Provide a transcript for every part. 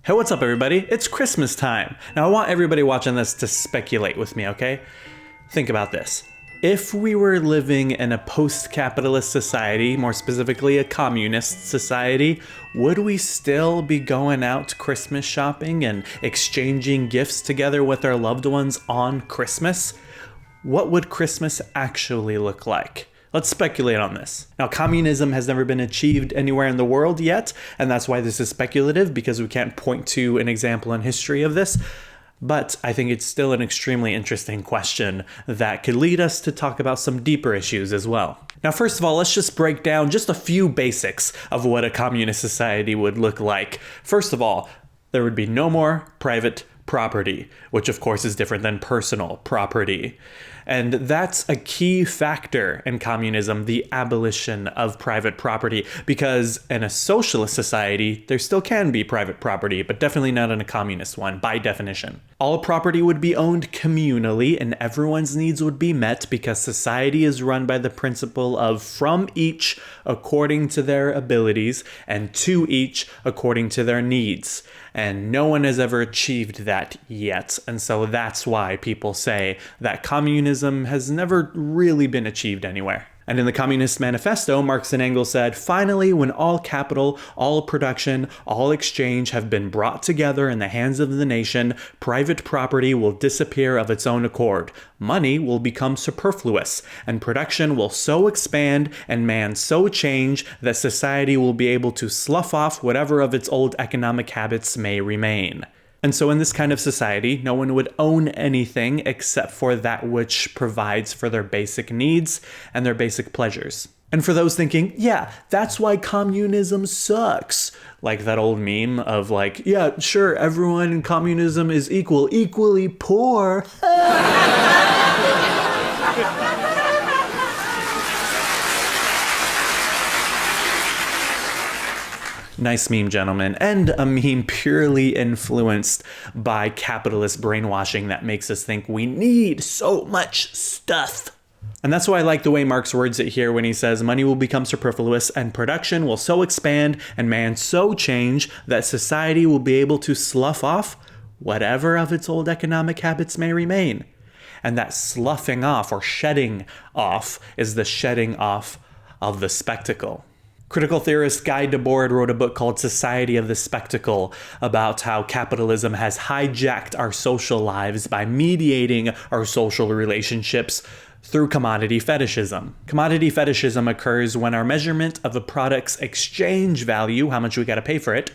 Hey, what's up everybody? It's Christmas time. Now I want everybody watching this to speculate with me, okay? Think about this. If we were living in a post-capitalist society, more specifically a communist society, would we still be going out Christmas shopping and exchanging gifts together with our loved ones on Christmas? What would Christmas actually look like? Let's speculate on this. Now, communism has never been achieved anywhere in the world yet, and that's why this is speculative, because we can't point to an example in history of this. But I think it's still an extremely interesting question that could lead us to talk about some deeper issues as well. Now, first of all, let's just break down just a few basics of what a communist society would look like. First of all, there would be no more private property, which of course is different than personal property. And that's a key factor in communism, the abolition of private property, because in a socialist society, there still can be private property, but definitely not in a communist one, by definition. All property would be owned communally, and everyone's needs would be met because society is run by the principle of from each according to their abilities and to each according to their needs. And no one has ever achieved that yet. And so that's why people say that communism has never really been achieved anywhere. And in the Communist Manifesto, Marx and Engels said, finally, when all capital, all production, all exchange have been brought together in the hands of the nation, private property will disappear of its own accord. Money will become superfluous, and production will so expand and man so change that society will be able to slough off whatever of its old economic habits may remain. And so in this kind of society, no one would own anything except for that which provides for their basic needs and their basic pleasures. And for those thinking, yeah, that's why communism sucks. Like that old meme of like, yeah, sure, everyone in communism is equally poor. Nice meme, gentlemen, and a meme purely influenced by capitalist brainwashing that makes us think we need so much stuff. And that's why I like the way Marx words it here when he says money will become superfluous and production will so expand and man so change that society will be able to slough off whatever of its old economic habits may remain. And that sloughing off or shedding off is the shedding off of the spectacle. Critical theorist Guy Debord wrote a book called Society of the Spectacle about how capitalism has hijacked our social lives by mediating our social relationships through commodity fetishism. Commodity fetishism occurs when our measurement of a product's exchange value, how much we gotta pay for it,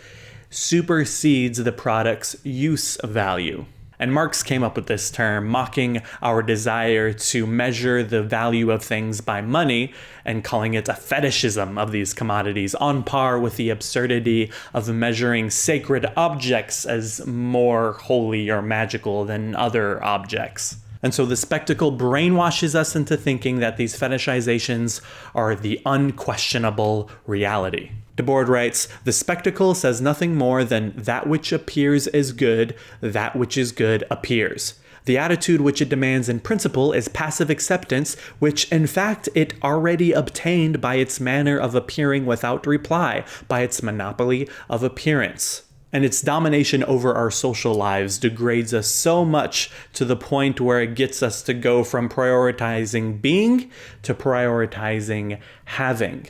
supersedes the product's use value. And Marx came up with this term, mocking our desire to measure the value of things by money and calling it a fetishism of these commodities, on par with the absurdity of measuring sacred objects as more holy or magical than other objects. And so the spectacle brainwashes us into thinking that these fetishizations are the unquestionable reality. Debord writes, the spectacle says nothing more than that which appears is good, that which is good appears. The attitude which it demands in principle is passive acceptance, which in fact it already obtained by its manner of appearing without reply, by its monopoly of appearance. And its domination over our social lives degrades us so much to the point where it gets us to go from prioritizing being to prioritizing having.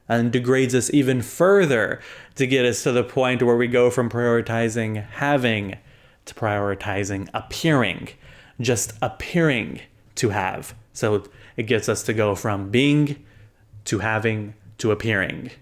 And degrades us even further to get us to the point where we go from prioritizing having to prioritizing appearing, just appearing to have. So it gets us to go from being to having to appearing.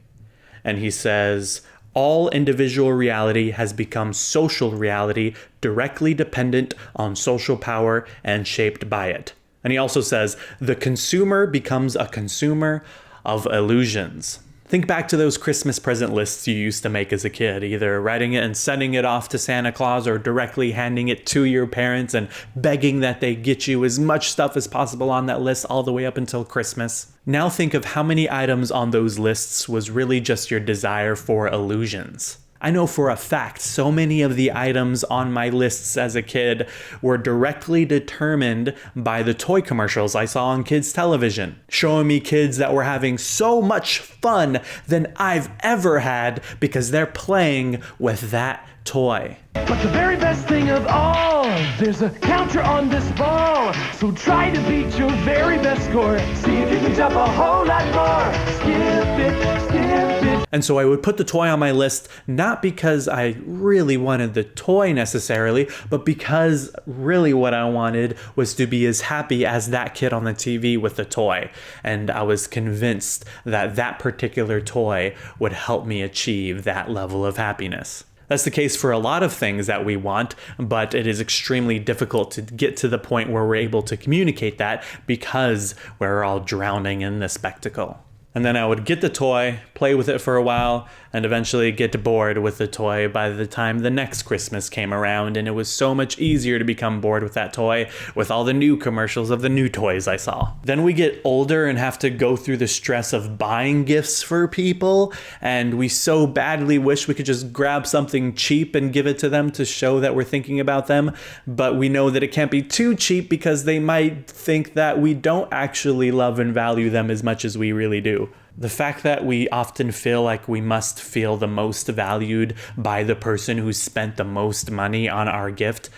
And he says, all individual reality has become social reality, directly dependent on social power and shaped by it. And he also says, the consumer becomes a consumer of illusions. Think back to those Christmas present lists you used to make as a kid, either writing it and sending it off to Santa Claus or directly handing it to your parents and begging that they get you as much stuff as possible on that list all the way up until Christmas. Now think of how many items on those lists was really just your desire for illusions. I know for a fact so many of the items on my lists as a kid were directly determined by the toy commercials I saw on kids' television, showing me kids that were having so much fun than I've ever had because they're playing with that toy. But the very best thing of all, there's a counter on this ball. So try to beat your very best score. See if you can jump a whole lot more. Skip it, skip it. And so I would put the toy on my list, not because I really wanted the toy necessarily, but because really what I wanted was to be as happy as that kid on the TV with the toy. And I was convinced that that particular toy would help me achieve that level of happiness. That's the case for a lot of things that we want, but it is extremely difficult to get to the point where we're able to communicate that because we're all drowning in the spectacle. And then I would get the toy, play with it for a while, and eventually get bored with the toy by the time the next Christmas came around. And it was so much easier to become bored with that toy with all the new commercials of the new toys I saw. Then we get older and have to go through the stress of buying gifts for people. And we so badly wish we could just grab something cheap and give it to them to show that we're thinking about them. But we know that it can't be too cheap because they might think that we don't actually love and value them as much as we really do. The fact that we often feel like we must feel the most valued by the person who spent the most money on our gift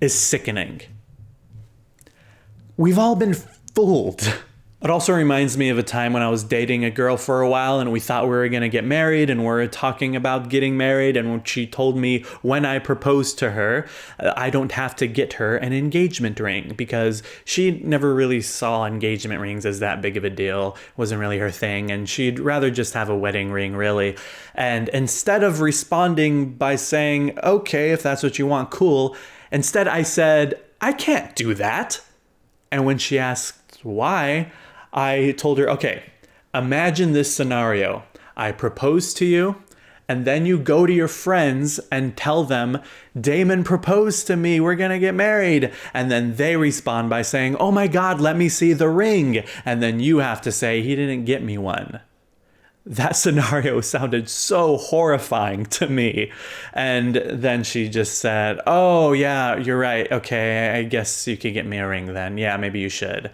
is sickening. We've all been fooled. It also reminds me of a time when I was dating a girl for a while and we thought we were going to get married and we were talking about getting married, and when she told me when I proposed to her, I don't have to get her an engagement ring because she never really saw engagement rings as that big of a deal. It wasn't really her thing, and she'd rather just have a wedding ring, really. And instead of responding by saying, okay, if that's what you want, cool, instead I said, I can't do that. And when she asked why, I told her, okay, imagine this scenario. I propose to you, and then you go to your friends and tell them, Damon proposed to me, we're gonna get married. And then they respond by saying, oh my God, let me see the ring. And then you have to say, he didn't get me one. That scenario sounded so horrifying to me. And then she just said, oh yeah, you're right. Okay, I guess you could get me a ring then. Yeah, maybe you should.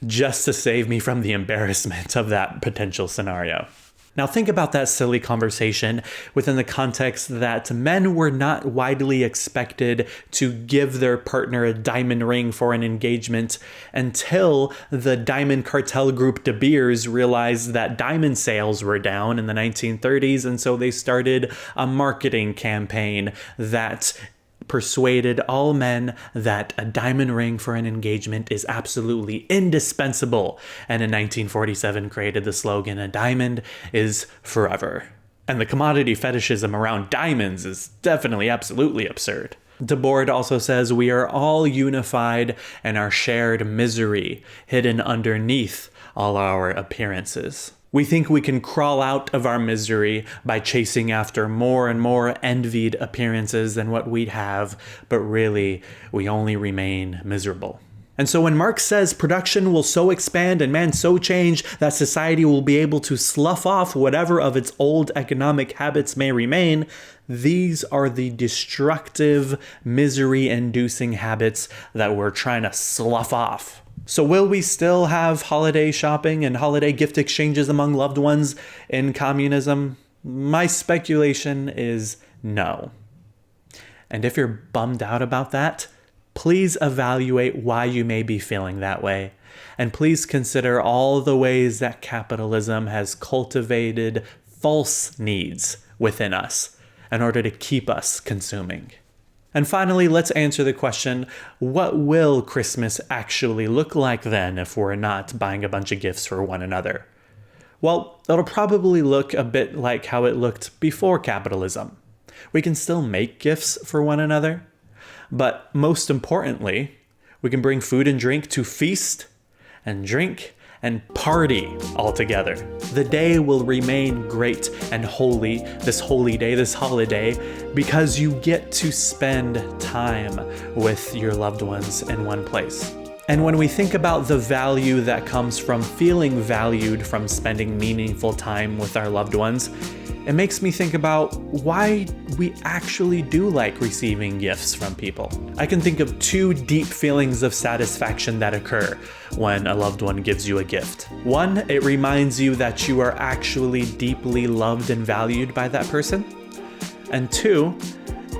Just to save me from the embarrassment of that potential scenario. Now think about that silly conversation within the context that men were not widely expected to give their partner a diamond ring for an engagement until the diamond cartel group De Beers realized that diamond sales were down in the 1930s, and so they started a marketing campaign that persuaded all men that a diamond ring for an engagement is absolutely indispensable, and in 1947 created the slogan, a diamond is forever. And the commodity fetishism around diamonds is definitely absolutely absurd. Debord also says we are all unified in our shared misery, hidden underneath all our appearances. We think we can crawl out of our misery by chasing after more and more envied appearances than what we'd have, but really, we only remain miserable. And so when Marx says production will so expand and man so change that society will be able to slough off whatever of its old economic habits may remain, these are the destructive, misery-inducing habits that we're trying to slough off. So will we still have holiday shopping and holiday gift exchanges among loved ones in communism? My speculation is no. And if you're bummed out about that, please evaluate why you may be feeling that way. And please consider all the ways that capitalism has cultivated false needs within us in order to keep us consuming. And finally, let's answer the question, what will Christmas actually look like then if we're not buying a bunch of gifts for one another? Well, it'll probably look a bit like how it looked before capitalism. We can still make gifts for one another, but most importantly, we can bring food and drink to feast and drink and party all together. The day will remain great and holy, this holy day, this holiday, because you get to spend time with your loved ones in one place. And when we think about the value that comes from feeling valued from spending meaningful time with our loved ones, it makes me think about why we actually do like receiving gifts from people. I can think of two deep feelings of satisfaction that occur when a loved one gives you a gift. One, it reminds you that you are actually deeply loved and valued by that person. And two,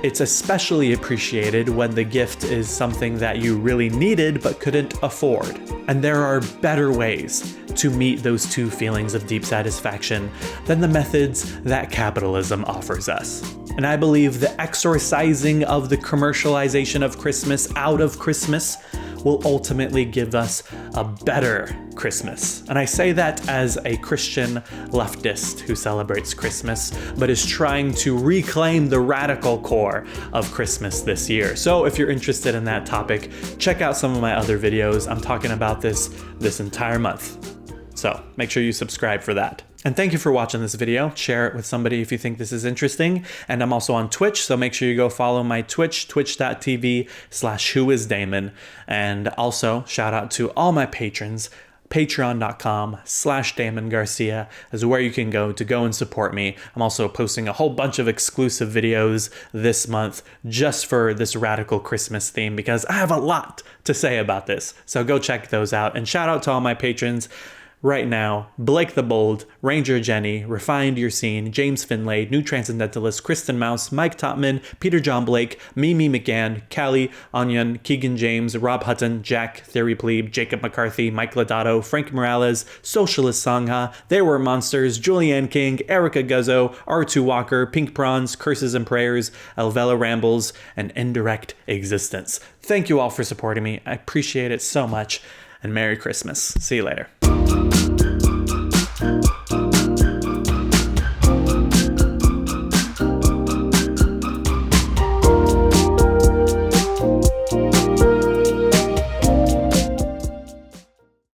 it's especially appreciated when the gift is something that you really needed but couldn't afford. And there are better ways to meet those two feelings of deep satisfaction than the methods that capitalism offers us. And I believe the exorcising of the commercialization of Christmas out of Christmas will ultimately give us a better Christmas. And I say that as a Christian leftist who celebrates Christmas, but is trying to reclaim the radical core of Christmas this year. So if you're interested in that topic, check out some of my other videos. I'm talking about this entire month. So make sure you subscribe for that. And thank you for watching this video. Share it with somebody if you think this is interesting. And I'm also on Twitch, so make sure you go follow my Twitch, twitch.tv/whoisdamon. And also shout out to all my patrons. Patreon.com/Damon Garcia is where you can go and support me. I'm also posting a whole bunch of exclusive videos this month just for this radical Christmas theme because I have a lot to say about this. So go check those out. And shout out to all my patrons. Right now, Blake the Bold, Ranger Jenny, Refined Your Scene, James Finlay, New Transcendentalist, Kristen Mouse, Mike Topman, Peter John Blake, Mimi McGann, Callie, Onion, Keegan James, Rob Hutton, Jack, Theory Plebe, Jacob McCarthy, Mike Lodato, Frank Morales, Socialist Sangha, There Were Monsters, Julianne King, Erica Guzzo, R2 Walker, Pink Prawns, Curses and Prayers, Elvela Rambles, and Indirect Existence. Thank you all for supporting me. I appreciate it so much, and Merry Christmas. See you later.